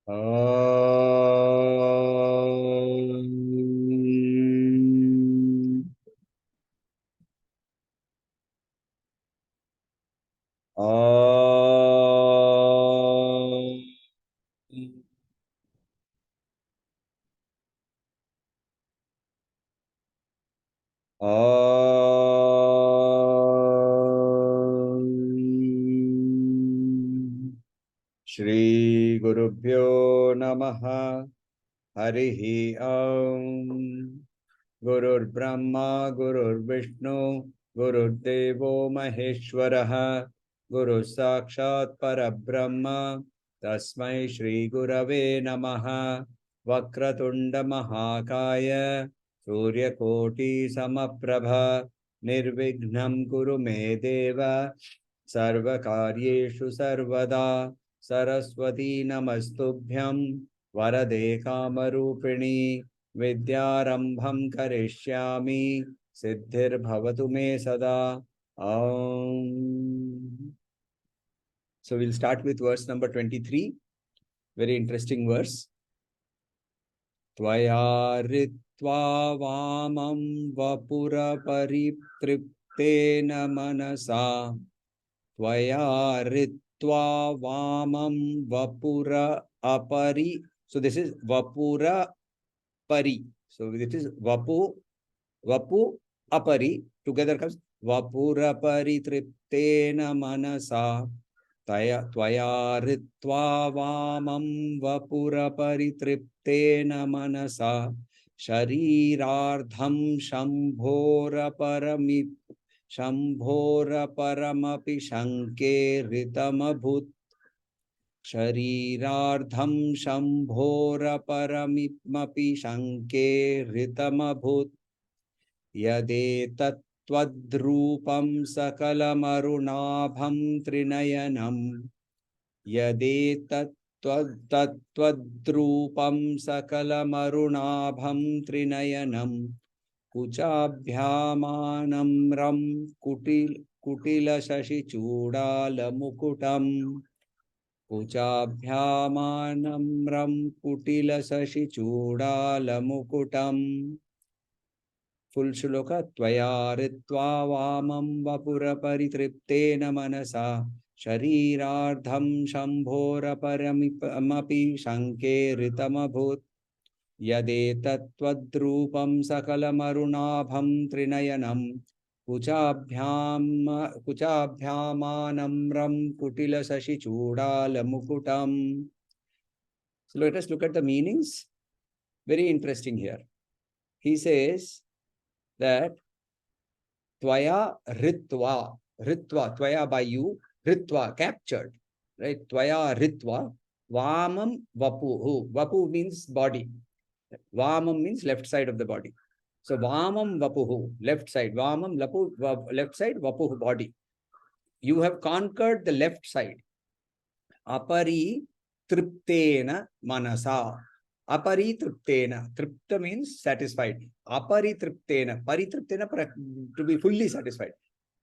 Om. Om. Om. Shri Gurubhyo Namaha. Harihi Om. Gurur Brahma, Gurur Vishnu, Gurur Devo Maheshwaraha, Guru Sakshat Parabrahma, Tasmai Shri Gurave Namaha, Vakratunda Mahakaya, Surya Koti Samaprabha, Nirvignam Guru Medeva, Sarva Karyeshu Sarvada, Saraswati Namastubhyam, Varade Kamarupini, Vidyarambham karishyami siddhir bhavatu me sada. Om. So we'll start with verse number 23. Very interesting verse. Tvaya ritva vamam vapura paritriptena manasa. Tvaya ritva vamam vapura apari. So this is vapura pari. So this is vapu apari. Together comes vapura paritriptena manasa. Tvaya ritva vamam vapura paritriptena manasa. Sharirardham shambhora paramapi shanke ritamabhut. Sharirardham shambhora paramimapi shanke ritamabhut. Yade tattvadrupam sakalam trinayanam. Yade tattvadrupam sakalam trinayanam. Kuchabhyamanam ram kutila shashi chudala mukutam. Kuchabhyamanam ram kutila shashi chudala mukutam. Full shloka. Tvaya ritva vamam vapura paritriptena manasa. Sharirardham shambhora paramapi shanke ritamabhut. Yade tattvadrupam sakalam trinayanam. Kuchabhyamanam ram kutila sashi chudala mukutam. So let us look at the meanings. Very interesting here. He says that Tvaya ritva, Tvaya by you, ritva, captured, right? Tvaya ritva, Vamam vapuhu. Vapu means body. Vamam means left side of the body. So Vamam vapuhu, left side. Vamam left side, vapuhu, body. You have conquered the left side. Apari triptena manasa. Apari triptena. Tripta means satisfied. Apari triptena. Paritriptena, to be fully satisfied.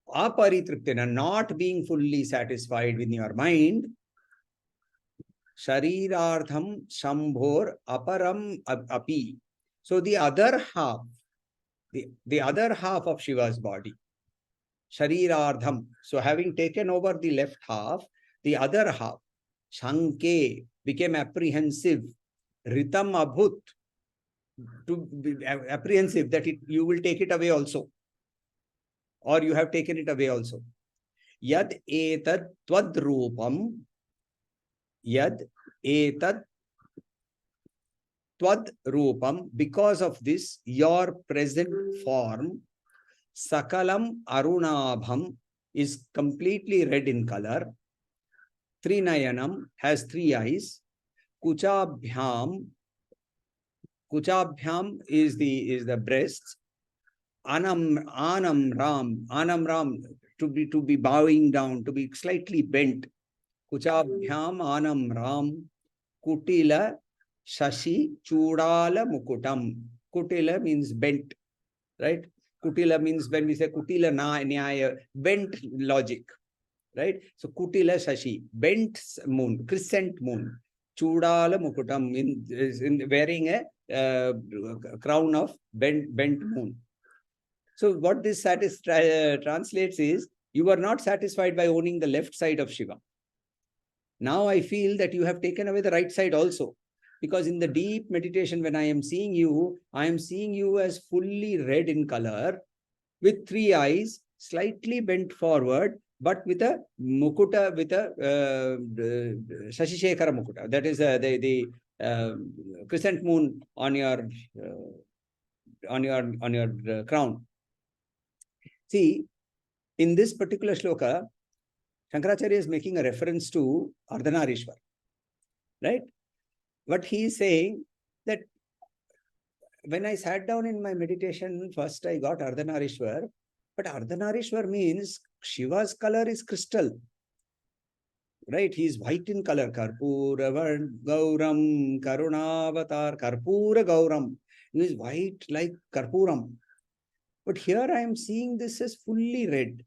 Apari triptena, not being fully satisfied in your mind. Sharirardham shambhor aparam api. So the other half, the other half of Shiva's body, Sharirardham. So having taken over the left half, the other half, Shanke, became apprehensive. Ritam abhut, to be apprehensive that you will take it away also. Or you have taken it away also. Yad etat twadrupam. Yad etat twadrupam. Because of this, your present form, sakalam arunabham, is completely red in color. Trinayanam, has three eyes. Kuchabhyam is the breast. Anam ram, to be bowing down, to be slightly bent. Kuchabhyam anam ram kutila shashi chudala mukutam. Kutila means bent, right? Kutila means, when we say kutila nyaya, bent logic, right? So kutila shashi, bent moon, crescent moon. Chudala Mukutam, in wearing a crown of bent moon. So what this translates is, you are not satisfied by owning the left side of Shiva. Now I feel that you have taken away the right side also. Because in the deep meditation, when I am seeing you as fully red in color, with 3 eyes, slightly bent forward, but with a mukuta, with a Shashishekara mukuta. That is the crescent moon on your crown. See, in this particular shloka, Shankaracharya is making a reference to ArdhaNareeshwara, right? But he is saying that when I sat down in my meditation, first I got ArdhaNareeshwara, but ArdhaNareeshwara means Shiva's color is crystal, right? He is white in color. Karpura Gauram Karunavatar Karpura Gauram. He is white like Karpuram. But here I am seeing this as fully red.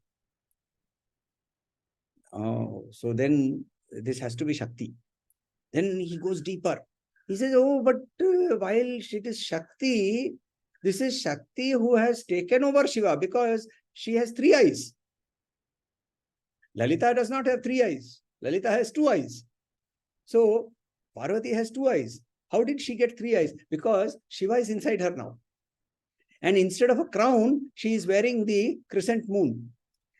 Oh, so then this has to be Shakti. Then he goes deeper. He says, oh, but while it is Shakti, this is Shakti who has taken over Shiva because she has 3 eyes. Lalita does not have 3 eyes. Lalita has 2 eyes. So Parvati has 2 eyes. How did she get 3 eyes? Because Shiva is inside her now. And instead of a crown, she is wearing the crescent moon.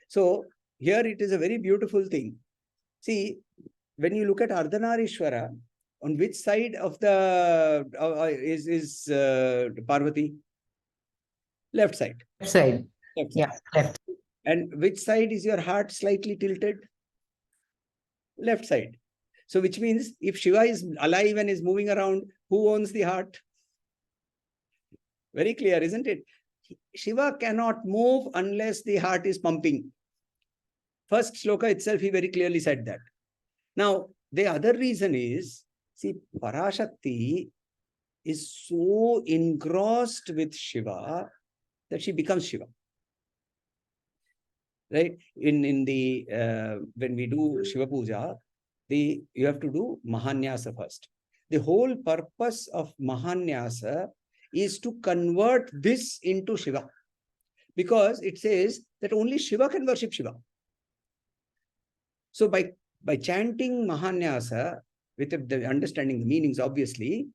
So here it is a very beautiful thing. See, when you look at ArdhaNareeshwara, on which side of the is Parvati? Left side. Left side. Left side. Yeah, left. And which side is your heart slightly tilted? Left side. So which means if Shiva is alive and is moving around, who owns the heart? Very clear, isn't it? Shiva cannot move unless the heart is pumping. First shloka itself, he very clearly said that. Now, the other reason is, see, Parashakti is so engrossed with Shiva that she becomes Shiva. Right? In the when we do Shiva Puja, you have to do Mahanyasa first. The whole purpose of Mahanyasa is to convert this into Shiva. Because it says that only Shiva can worship Shiva. So by chanting Mahanyasa, with the understanding the meanings, obviously,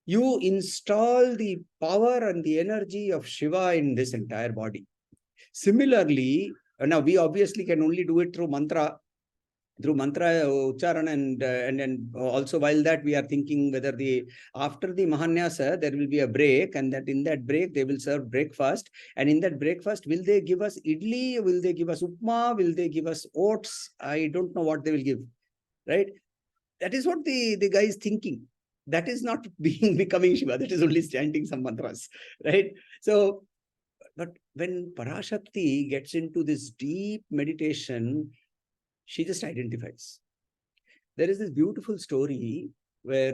you install the power and the energy of Shiva in this entire body. Similarly, now we obviously can only do it through mantra Ucharan, and also while that we are thinking whether after the Mahanyasa there will be a break, and that in that break they will serve breakfast, and in that breakfast will they give us idli, will they give us upma, will they give us oats? I don't know what they will give, right? That is what the guy is thinking. That is not becoming Shiva, that is only chanting some mantras, right? So, but when Parashakti gets into this deep meditation, she just identifies. There is this beautiful story where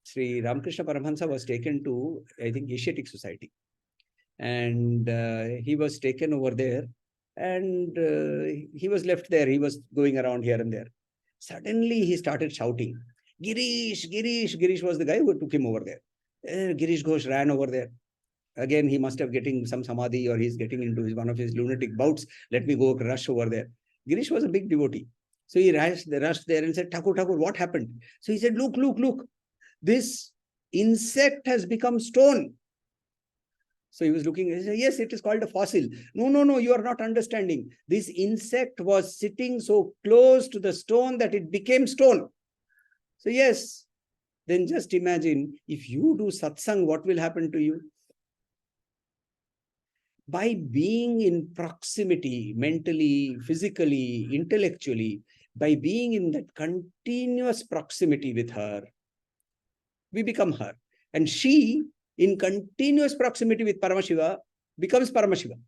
Sri Ramakrishna Paramahansa was taken to, I think, Asiatic Society. And he was taken over there, and he was left there. He was going around here and there. Suddenly he started shouting, Girish, Girish. Girish was the guy who took him over there. Girish Ghosh ran over there. Again, he must have getting some samadhi, or he's getting into one of his lunatic bouts. Let me go rush over there. Girish was a big devotee. So he rushed there and said, Thakur, what happened? So he said, look. This insect has become stone. So he was looking, he said, yes, it is called a fossil. No, you are not understanding. This insect was sitting so close to the stone that it became stone. So yes, then just imagine, if you do satsang, what will happen to you? By being in proximity, mentally, physically, intellectually, by being in that continuous proximity with her, we become her. And she, in continuous proximity with Paramashiva, becomes Paramashiva.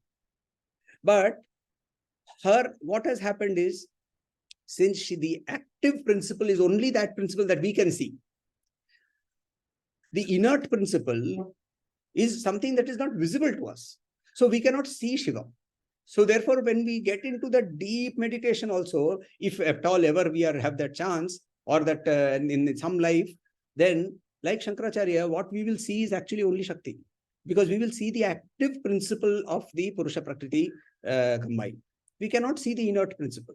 But what has happened is, since the active principle is only that principle that we can see, the inert principle is something that is not visible to us. So we cannot see Shiva. So therefore, when we get into the deep meditation also, if at all ever we have that chance, or that in some life, then like Shankaracharya, what we will see is actually only Shakti. Because we will see the active principle of the Purusha Prakriti combined. We cannot see the inert principle.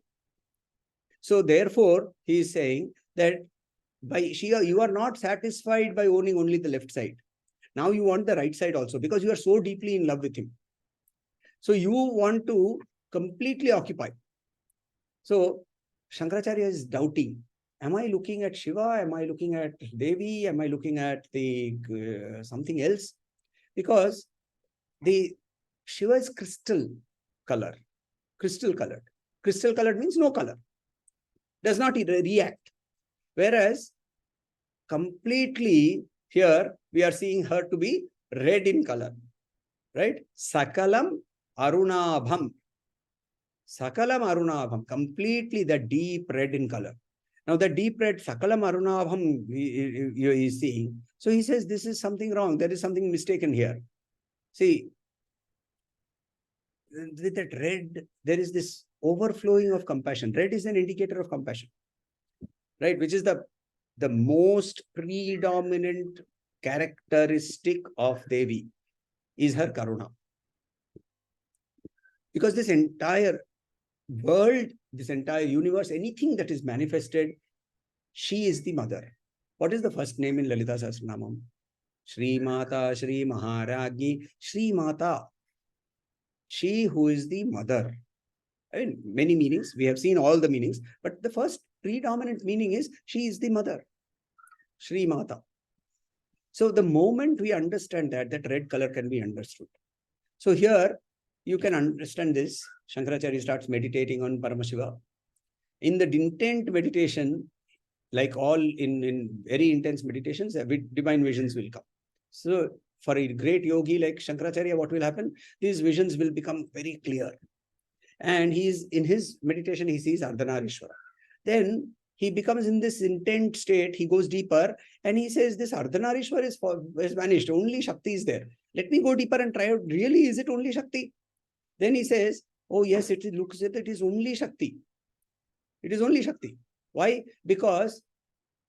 So therefore, he is saying that by Shiva, you are not satisfied by owning only the left side. Now you want the right side also, because you are so deeply in love with him. So you want to completely occupy. So Shankaracharya is doubting. Am I looking at Shiva? Am I looking at Devi? Am I looking at the something else? Because the Shiva is crystal color. Crystal colored. Crystal colored means no color. Does not react. Whereas completely here we are seeing her to be red in color. Right? Sakalam Arunabham. Sakalam Arunabham. Completely the deep red in color. Now the deep red Sakalam Arunabham you is seeing. So he says this is something wrong. There is something mistaken here. See, with that red, there is this overflowing of compassion. Red is an indicator of compassion, right? Which is the most predominant characteristic of Devi is her Karuna. Because this entire world, this entire universe, anything that is manifested, she is the mother. What is the first name in Lalita Sahasranamam? Shri Mata, Shri Maharagi, Shri Mata. She who is the mother. I mean, many meanings. We have seen all the meanings. But the first predominant meaning is she is the mother. Shri Mata. So the moment we understand that red color can be understood. So here you can understand this. Shankaracharya starts meditating on Paramashiva. In the intent meditation, like all in very intense meditations, divine visions will come. So for a great yogi like Shankaracharya, what will happen? These visions will become very clear. And he's in his meditation, he sees ArdhaNareeshwara. Then he becomes in this intent state, he goes deeper, and he says, this ArdhaNareeshwara is vanished, only Shakti is there. Let me go deeper and try out, really, is it only Shakti? Then he says, oh yes, it looks like it is only Shakti. It is only Shakti. Why? Because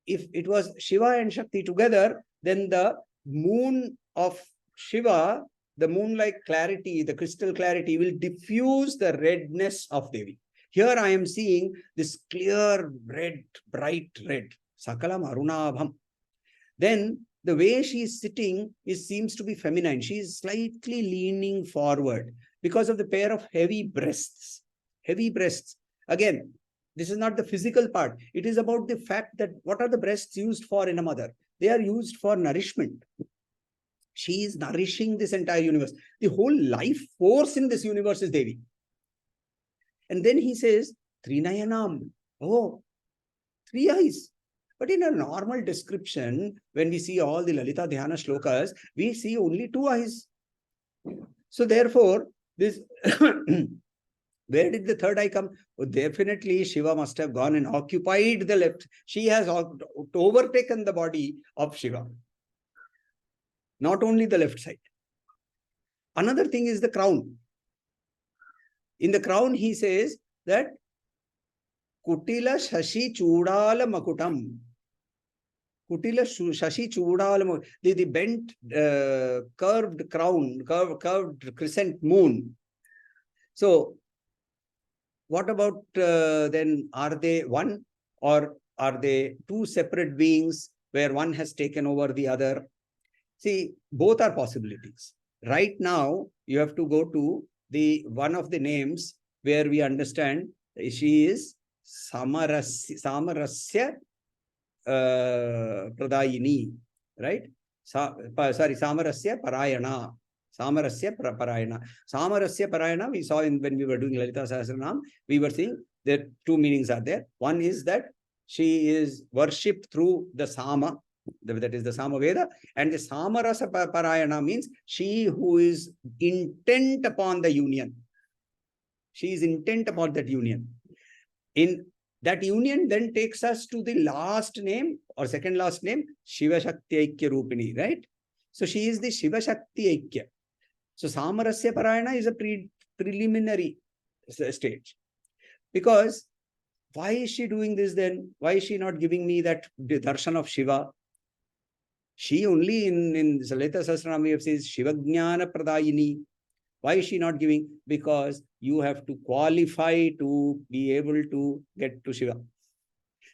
if it was Shiva and Shakti together, then the moon of Shiva, the moon-like clarity, the crystal clarity will diffuse the redness of Devi. Here I am seeing this clear red, bright red. Sakalam Arunabham. Then the way she is sitting seems to be feminine. She is slightly leaning forward because of the pair of heavy breasts. Heavy breasts. Again, this is not the physical part. It is about the fact that what are the breasts used for in a mother? They are used for nourishment. She is nourishing this entire universe. The whole life force in this universe is Devi. And then he says, Trinayanam. Oh, 3 eyes. But in a normal description, when we see all the Lalita Dhyana shlokas, we see only 2 eyes. So therefore, this where did the 3rd eye come? Oh, definitely Shiva must have gone and occupied the left. She has overtaken the body of Shiva. Not only the left side. Another thing is the crown. In the crown, he says that Kutila Shashi Chudala Makutam. Kutila Shashi Chudala, the bent, curved crown, curved crescent moon. So, what about then? Are they one, or are they 2 separate beings where one has taken over the other? See, both are possibilities. Right now, you have to go to the one of the names where we understand she is Samarasya Pradayini, right? Samarasya Parayana. Samarasya Parayana. Samarasya Parayana, we saw when we were doing Lalita Sahasranam, we were seeing that 2 meanings are there. One is that she is worshipped through the Sama, that is the Sama Veda, and the Samarasa Parayana means she who is intent upon the union. She is intent upon that union. In that union then takes us to the last name or second last name, Shiva Shakti Aikya Rupini, right? So she is the Shiva Shakti Aikya. So Samarasya Parayana is a preliminary stage. Because why is she doing this then? Why is she not giving me that darshan of Shiva? She only in Lalita Sahasranam says Shiva Jnana Pradayini. Why is she not giving? Because you have to qualify to be able to get to Shiva.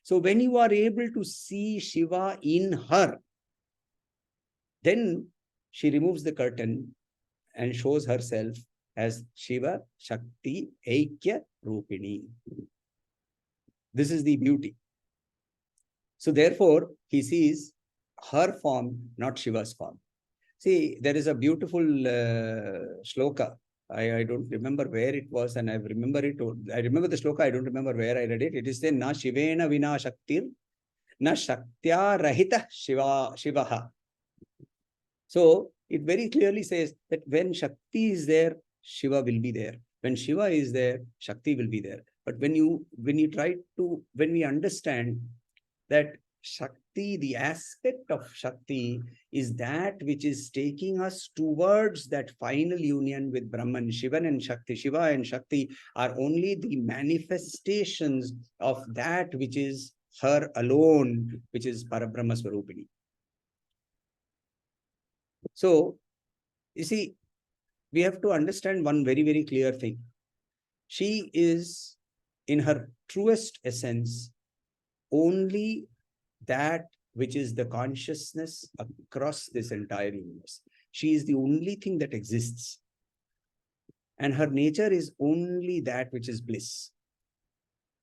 So when you are able to see Shiva in her, then she removes the curtain and shows herself as Shiva Shakti Aikya Rupini. This is the beauty. So therefore, he sees her form, not Shiva's form. See, there is a beautiful shloka. I don't remember where it was, and I remember it. I remember the shloka. I don't remember where I read it. It is saying, "Na Shivena vina Shaktir, na Shaktya rahita Shivaha." So it very clearly says that when Shakti is there, Shiva will be there. When Shiva is there, Shakti will be there. But when we understand that Shakti, the aspect of Shakti is that which is taking us towards that final union with Brahman. Shiva and Shakti are only the manifestations of that which is her alone, which is Parabrahma Swarupini. So, you see, we have to understand one very, very clear thing. She is, in her truest essence, only that which is the consciousness across this entire universe. She is the only thing that exists. And her nature is only that which is bliss.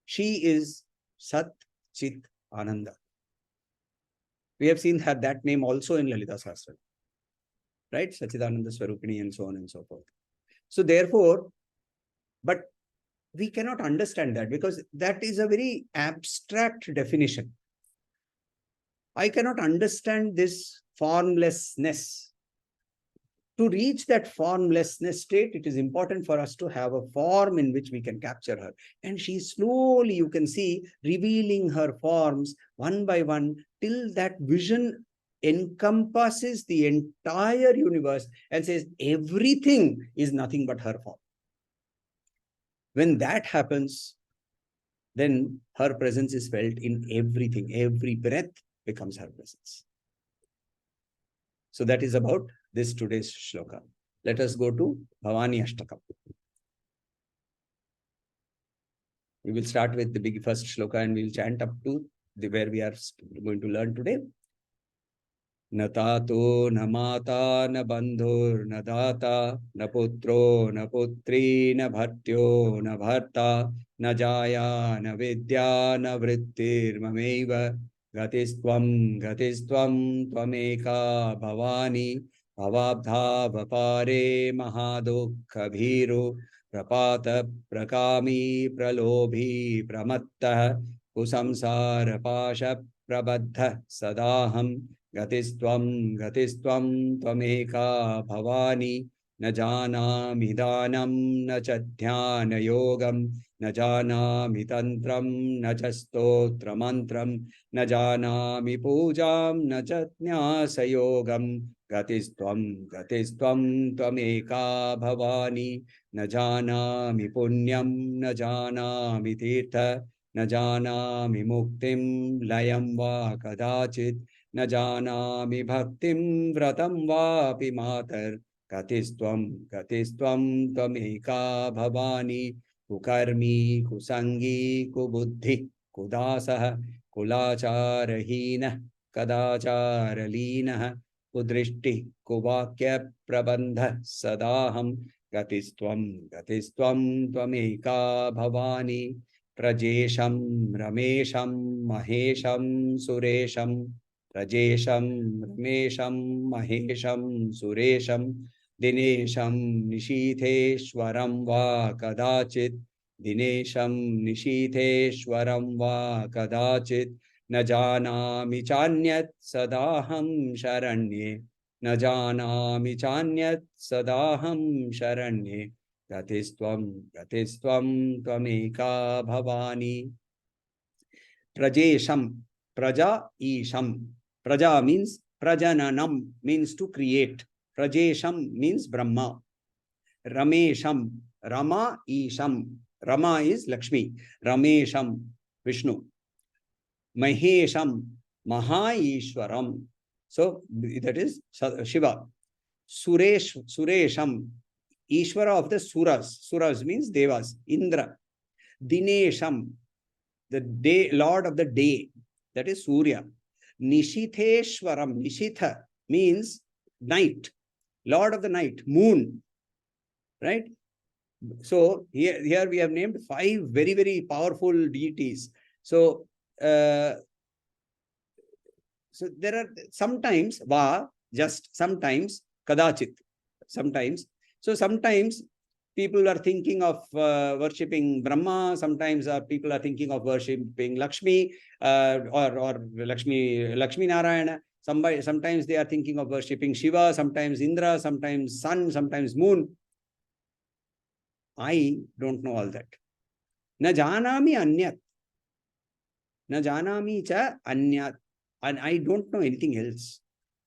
She is Sat Chit Ananda. We have seen that name also in Lalita Sahasranam, right? Sachidananda Swarupini and so on and so forth. So therefore, but we cannot understand that because that is a very abstract definition. I cannot understand this formlessness. To reach that formlessness state, it is important for us to have a form in which we can capture her. And she slowly, you can see, revealing her forms one by one till that vision encompasses the entire universe and says everything is nothing but her form. When that happens, then her presence is felt in everything. Every breath becomes her presence. So that is about this today's shloka. Let us go to Bhavanyashtakam. We will start with the big first shloka and we will chant up to where we are going to learn today. Na tato, na mata, na bandhur, na data, na putro, na putri, na bhatyo, na bharta, na jaya, na vidya, na vrittir, mameva, gatistvam, tvameka, bhavani, bhavabdha, vapare, mahadukha, bhiru, prapata, prakami, pralobhi, pramatta, kusamsara, pasha, prabadha, sadaham, Gatistvam, tvameka bhavani, na janami dhanam, na chadhyana yogam, na janami tantram, na chastotra mantram, na janami pujam, na chatnyasa yogam. Gatistvam, tvameka bhavani, na janami punyam, na janami tirtha, na janami muktim, layam va kadachit, na janami bhaktim vratam vapi matar. Gatistvam, tvameka bhavani, kukarmi, kusangi, kubuddhi, kudasah, kulacharahina, kadacharalina, kudrishti, kuvakya prabandha sadaham. Gatistvam, tvameka bhavani, prajesham, ramesham, mahesham, suresham, Rajesham, Ramesham, Mahesham, Suresham, Dinesham, Nishitheshwaram va kadachit, Dinesham, Nishitheshwaram va kadachit, na janami chanyat sadaham sharanye, na janami chanyat sadaham sharanye, Gatistvam, tvameka bhavani. Prajesham, Praja Isham. Praja means Prajananam, means to create. Prajesham means Brahma. Ramesham, Rama Isham. Rama is Lakshmi. Ramesham, Vishnu. Mahesham, Mahaishwaram. So that is Shiva. Suresham, Ishvara of the Suras. Suras means Devas. Indra. Dinesham, the day, Lord of the day. That is Surya. Nishitheshwaram. Nishitha means night. Lord of the night. Moon. Right? So here we have named 5 very, very powerful deities. So, so there are sometimes, just sometimes, kadachit, sometimes. So sometimes people are thinking of worshipping Brahma, sometimes people are thinking of worshipping Lakshmi or Lakshmi Narayana. Sometimes they are thinking of worshipping Shiva, sometimes Indra, sometimes sun, sometimes moon. I don't know all that. Na janami anyat. Na janami cha anyat. And I don't know anything else.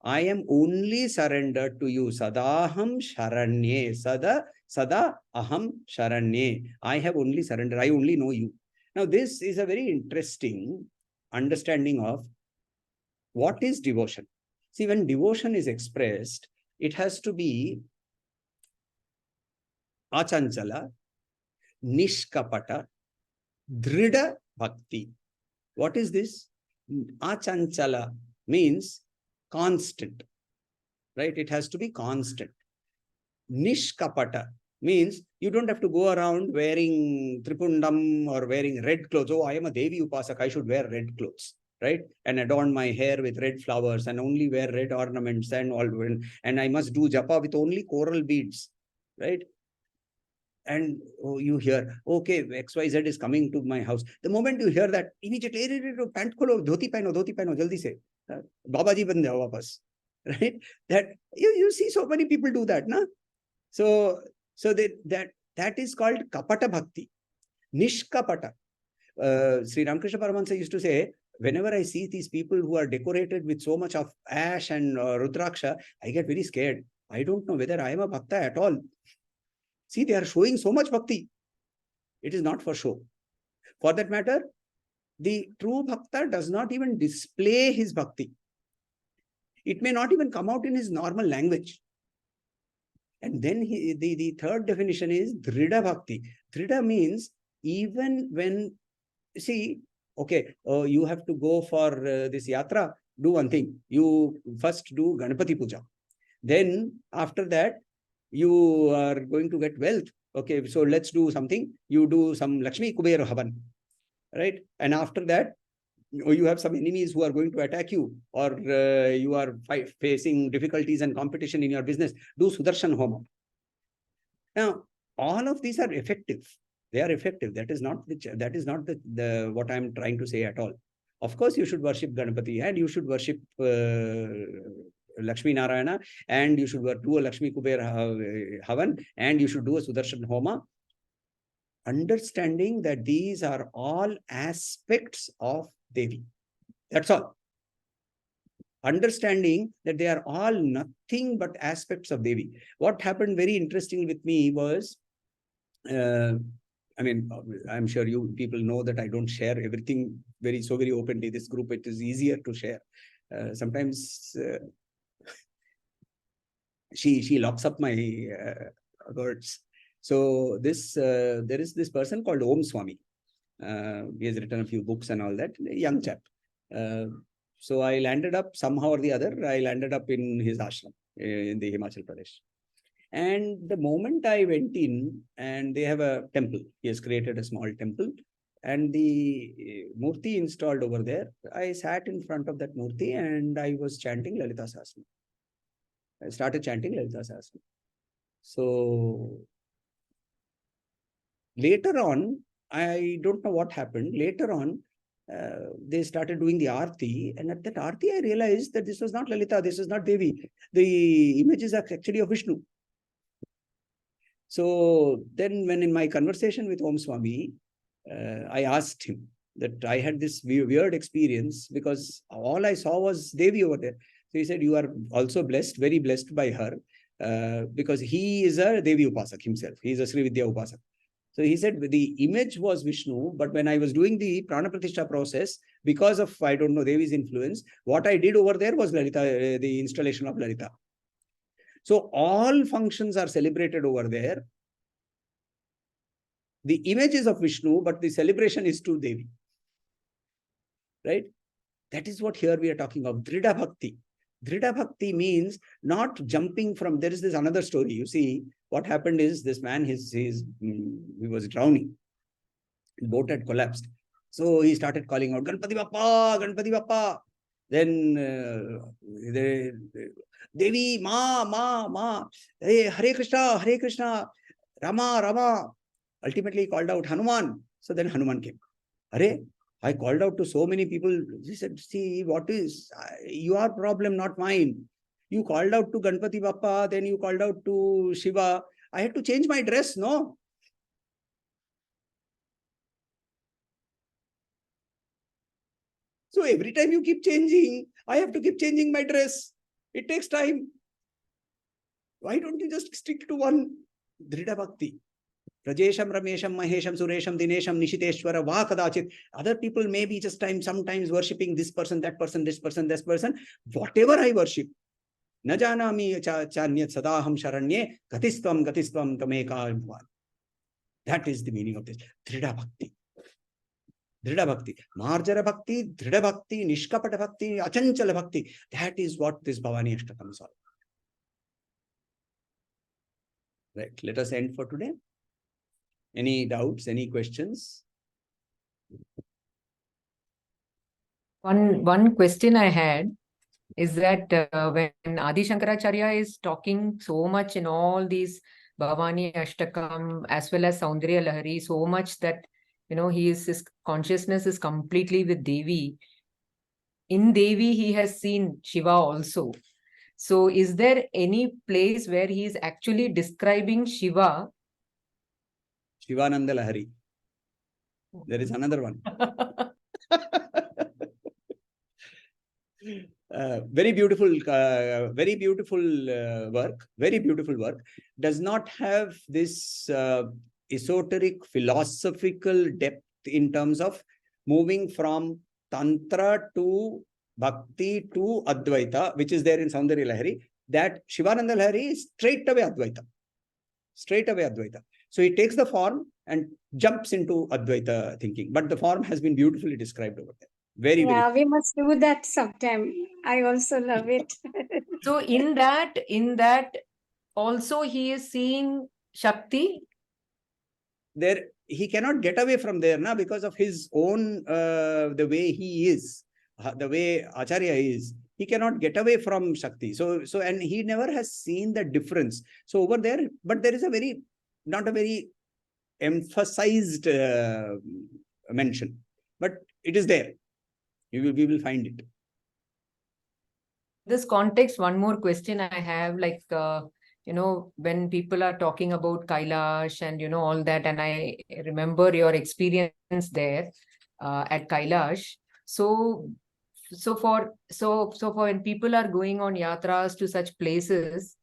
I am only surrendered to you. Sadaham sharanye. Sada aham sharanye. I have only surrendered. I only know you. Now, this is a very interesting understanding of what is devotion. See, when devotion is expressed, it has to be achanchala, nishkapata, Dhrdha Bhakti. What is this? Achanchala means constant, right? It has to be constant. Nishkapata means you don't have to go around wearing tripundam or wearing red clothes. Oh, I am a Devi Upasak, I should wear red clothes, right? And adorn my hair with red flowers and only wear red ornaments and all. And I must do japa with only coral beads, right? And you hear, okay, XYZ is coming to my house. The moment you hear that, immediately, pant kholo, dhoti pehno, jaldi se. Babaji ban jao wapas. Right? That you see so many people do that, na? So that is called kapata bhakti. Nishkapata. Sri Ramakrishna Paramahansa used to say, whenever I see these people who are decorated with so much of ash and rudraksha, I get very scared. I don't know whether I am a bhakta at all. See, they are showing so much bhakti. It is not for show. For that matter, the true bhakta does not even display his bhakti. It may not even come out in his normal language. And then the third definition is Dhrdha Bhakti. Dhrdha means even when, see, okay, you have to go for this yatra, do one thing. You first do Ganapati Puja. Then after that, you are going to get wealth. Okay, so let's do something. You do some Lakshmi Kubera Havan, right? And after that, you have some enemies who are going to attack you, or you are facing difficulties and competition in your business. Do Sudarshan Homa. Now, all of these are effective. They are effective. That is not the what I'm trying to say at all. Of course, you should worship Ganapati and you should worship Lakshmi Narayana, and you should do a Lakshmi Kubera Havan, and you should do a Sudarshan Homa. Understanding that these are all aspects of Devi. That's all. Understanding that they are all nothing but aspects of Devi. What happened very interestingly with me was, I mean, I'm sure you people know that I don't share everything very openly. This group, it is easier to share. Sometimes she locks up my words. So there is this person called Om Swami. He has written a few books and all that, a young chap. So I landed up somehow or the other, I landed up in his ashram in the Himachal Pradesh. And the moment I went in, and they have a temple, he has created a small temple, and the murti installed over there. I sat in front of that murti and I was chanting Lalita Sahasranam. I started chanting Lalita Sahasranam. So later on, I don't know what happened. Later on, they started doing the Aarti, and at that Aarti, I realized that this was not Lalita, this was not Devi. The images are actually of Vishnu. So then when in my conversation with Om Swami, I asked him that I had this weird experience because all I saw was Devi over there. So he said, you are also blessed, very blessed by her. because he is a Devi Upasak himself. He is a Sri Vidya Upasak. So he said the image was Vishnu, but when I was doing the Prana Pratishtha process, because of, I don't know, Devi's influence, what I did over there was Lalita, the installation of Lalita. So all functions are celebrated over there. The image is of Vishnu, but the celebration is to Devi. Right? That is what here we are talking of, Dhrdha Bhakti. Dhrdha Bhakti means not jumping from, there is this another story. You see, what happened is this man, he was drowning. The boat had collapsed. So he started calling out, Ganpati Bappa, Ganpati Bappa. Then Devi, Ma, hey, Hare Krishna, Rama. Ultimately, he called out Hanuman. So then Hanuman came. Hare, I called out to so many people. He said, see, what is your problem, not mine. You called out to Ganpati Bappa, then you called out to Shiva. I had to change my dress, no? So every time you keep changing, I have to keep changing my dress. It takes time. Why don't you just stick to one? Dhrdha Bhakti. Rajesham, Ramesham, Mahesham, Suresham, Dinesham, Nishiteshwara, Vakadachit. Other people may be just sometimes worshipping this person, that person, this person, this person. Whatever I worship. Na janami chanyat sadaham sharanye gatistvam tameka. That is the meaning of this. Dhrdha Bhakti. Dhrdha Bhakti. Marjara Bhakti, Dhrdha Bhakti, Nishkapata Bhakti, Achanchala Bhakti. That is what this Bhavanyashtakam is all. Right. Let us end for today. Any doubts, any questions? One question I had is that when Adi Shankaracharya is talking so much in all these Bhavanyashtakam as well as Saundarya Lahari, so much that, his consciousness is completely with Devi. In Devi, he has seen Shiva also. So is there any place where he is actually describing Shiva? Shivananda Lahari. There is another one. Very beautiful work. Very beautiful work. Does not have this esoteric philosophical depth in terms of moving from Tantra to Bhakti to Advaita, which is there in Saundarya Lahari. That Shivananda Lahari is straight away Advaita. Straight away Advaita. So he takes the form and jumps into Advaita thinking. But the form has been beautifully described over there. Very. We must do that sometime. I also love it. So in that also he is seeing Shakti. There he cannot get away from there now because of his own the way he is, the way Acharya is. He cannot get away from Shakti. So and he never has seen the difference. So over there, but there is not a very emphasized mention, but it is there. We will find it. This context, one more question I have, like, when people are talking about Kailash and, all that, and I remember your experience there at Kailash. So for when people are going on yatras to such places,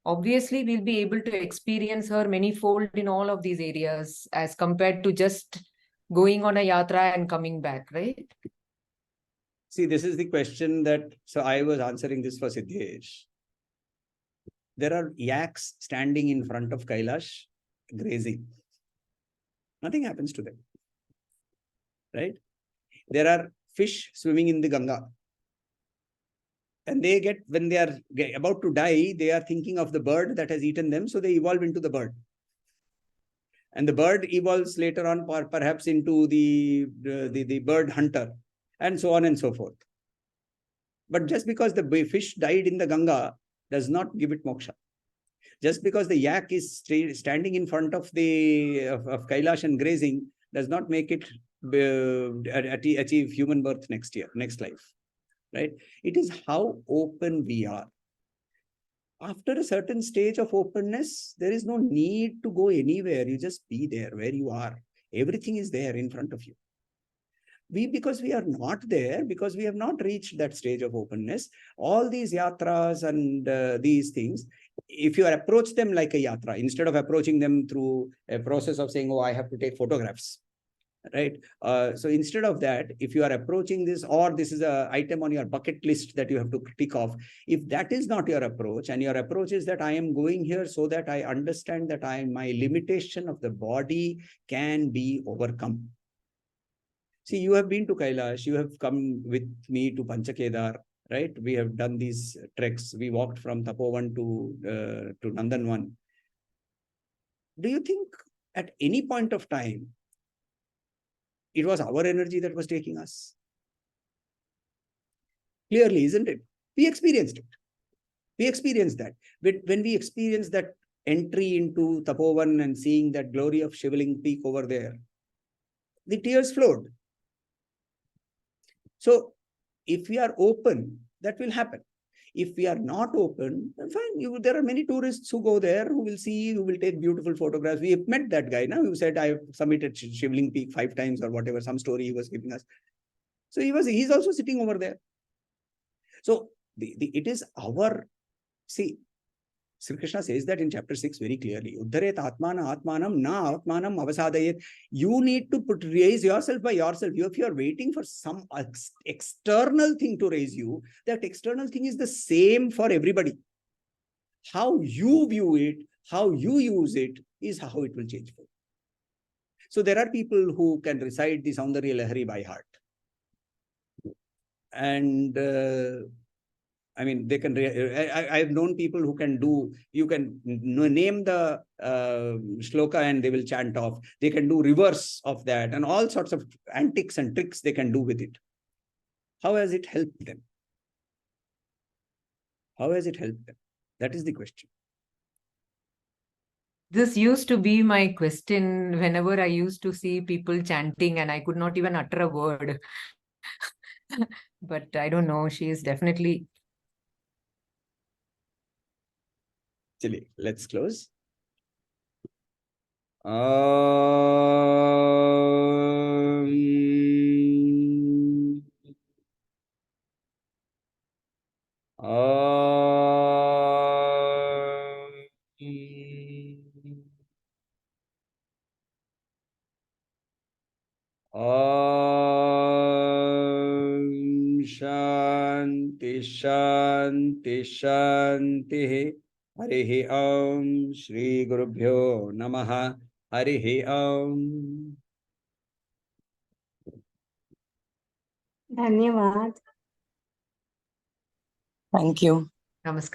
obviously we'll be able to experience her manifold in all of these areas as compared to just going on a yatra and coming back, right? See, this is the question that, so I was answering this for Siddhesh. There are yaks standing in front of Kailash, grazing. Nothing happens to them. Right? There are fish swimming in the Ganga. And when they are about to die, they are thinking of the bird that has eaten them, so they evolve into the bird. And the bird evolves later on perhaps into the bird hunter, and so on and so forth. But just because the fish died in the Ganga does not give it moksha. Just because the yak is standing in front of Kailash and grazing does not make it achieve human birth next life. Right? It is how open we are. After a certain stage of openness, there is no need to go anywhere. You just be there where you are. Everything is there in front of you. because we are not there, because we have not reached that stage of openness, all these yatras and these things, if you approach them like a yatra, instead of approaching them through a process of saying, oh, I have to take photographs, right? So instead of that, if you are approaching this, or this is an item on your bucket list that you have to tick off, if that is not your approach, and your approach is that I am going here so that I understand that my limitation of the body can be overcome. See, you have been to Kailash, you have come with me to Panchakedar, right? We have done these treks. We walked from Tapovan to Nandanvan. Do you think at any point of time, it was our energy that was taking us? Clearly, isn't it? We experienced it. We experienced that. When we experienced that entry into Tapovan and seeing that glory of Shivaling peak over there, the tears flowed. So if we are open, that will happen. If we are not open, then fine. There are many tourists who go there, who will see, who will take beautiful photographs. We have met that guy, who said, I summited Shivaling Peak 5 times or whatever, some story he was giving us. So he's also sitting over there. So it is our, see, Sri Krishna says that in chapter 6 very clearly. Uddharet atmana atmanam na atmanam avasadayet. You need to raise yourself by yourself. If you are waiting for some external thing to raise you, that external thing is the same for everybody. How you view it, how you use it, is how it will change for you. So there are people who can recite the Saundarya Lahari by heart. And I mean, they can. I've known people who can do. You can name the shloka and they will chant off. They can do reverse of that and all sorts of antics and tricks they can do with it. How has it helped them? How has it helped them? That is the question. This used to be my question whenever I used to see people chanting and I could not even utter a word. But I don't know. She is definitely. Chili, let's close. Shanti Shanti Shanti. Harihi Om. Shri Gurubhyo Namaha. Harihi Om. धन्यवाद. Thank you. Namaskar.